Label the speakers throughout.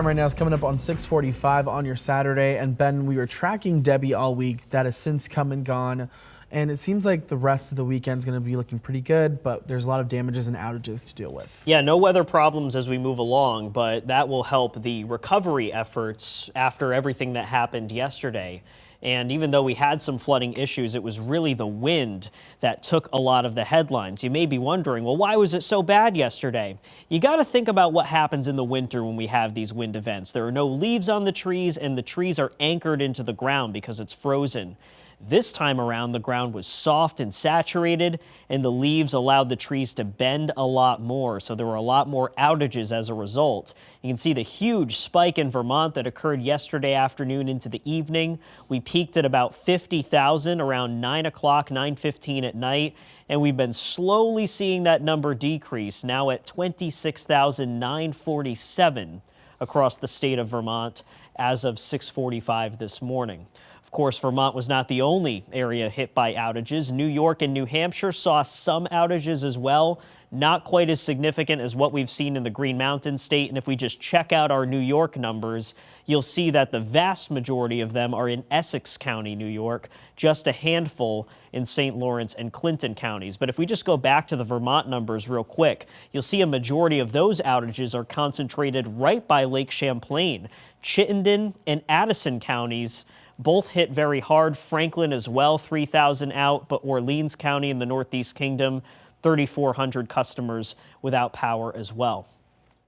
Speaker 1: Right now is coming up on 6:45 on your Saturday, and Ben, we were tracking Debbie all week. That has since come and gone, and it seems like the rest of the weekend's going to be looking pretty good, but there's a lot of damages and outages to deal with.
Speaker 2: Yeah, no weather problems as we move along, but that will help the recovery efforts after everything that happened yesterday. And even though we had some flooding issues, it was really the wind that took a lot of the headlines. You may be wondering, well, why was it so bad yesterday? You got to think about what happens in the winter when we have these wind events. There are no leaves on the trees, and the trees are anchored into the ground because it's frozen. This time around, the ground was soft and saturated, and the leaves allowed the trees to bend a lot more, so there were a lot more outages as a result. You can see the huge spike in Vermont that occurred yesterday afternoon into the evening. We peaked at about 50,000 around 9 o'clock, 9:15 at night, and we've been slowly seeing that number decrease, now at 26,947 across the state of Vermont as of 6:45 this morning. Of course, Vermont was not the only area hit by outages. New York and New Hampshire saw some outages as well, not quite as significant as what we've seen in the Green Mountain State. And if we just check out our New York numbers, you'll see that the vast majority of them are in Essex County, New York, just a handful in St. Lawrence and Clinton counties. But if we just go back to the Vermont numbers real quick, you'll see a majority of those outages are concentrated right by Lake Champlain. Chittenden and Addison counties both hit very hard. Franklin as well, 3,000 out, but Orleans County in the Northeast Kingdom, 3,400 customers without power as well.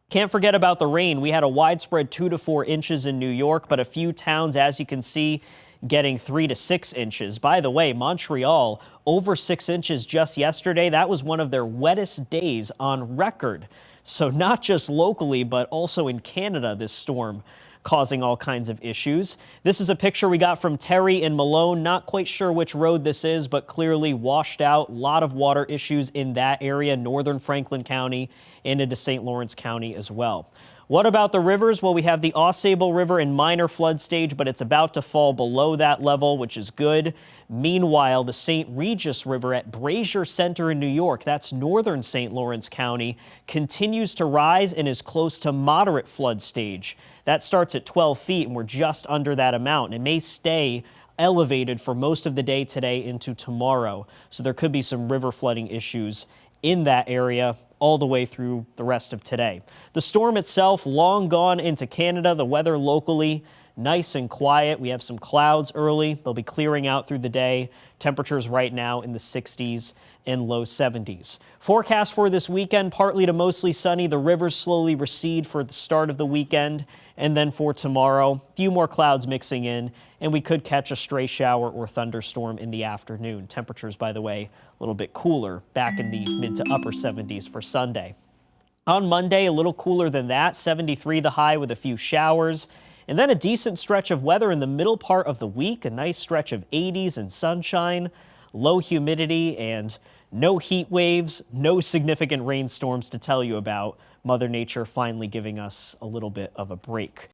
Speaker 2: Can't forget about the rain. We had a widespread 2 to 4 inches in New York, but a few towns, as you can see, getting 3 to 6 inches. By the way, Montreal, over 6 inches just yesterday. That was one of their wettest days on record. So not just locally, but also in Canada, this storm causing all kinds of issues. This is a picture we got from Terry and Malone. Not quite sure which road this is, but clearly washed out. A lot of water issues in that area, northern Franklin County and into St. Lawrence County as well. What about the rivers? Well, we have the Ausable River in minor flood stage, but it's about to fall below that level, which is good. Meanwhile, the St. Regis River at Brazier Center in New York, that's northern St. Lawrence County, continues to rise and is close to moderate flood stage. That starts at 12 feet, and we're just under that amount. It may stay elevated for most of the day today into tomorrow, so there could be some river flooding issues in that area all the way through the rest of today. The storm itself long gone into Canada. The weather locally nice and quiet. We have some clouds early. They'll be clearing out through the day. Temperatures right now in the 60s and low 70s. Forecast for this weekend, partly to mostly sunny. The rivers slowly recede for the start of the weekend. And then for tomorrow, a few more clouds mixing in, and we could catch a stray shower or thunderstorm in the afternoon. Temperatures, by the way, a little bit cooler, back in the mid to upper 70s for Sunday. On Monday, a little cooler than that, 73 the high with a few showers. And then a decent stretch of weather in the middle part of the week, a nice stretch of 80s and sunshine, low humidity, and no heat waves, no significant rainstorms to tell you about. Mother Nature finally giving us a little bit of a break.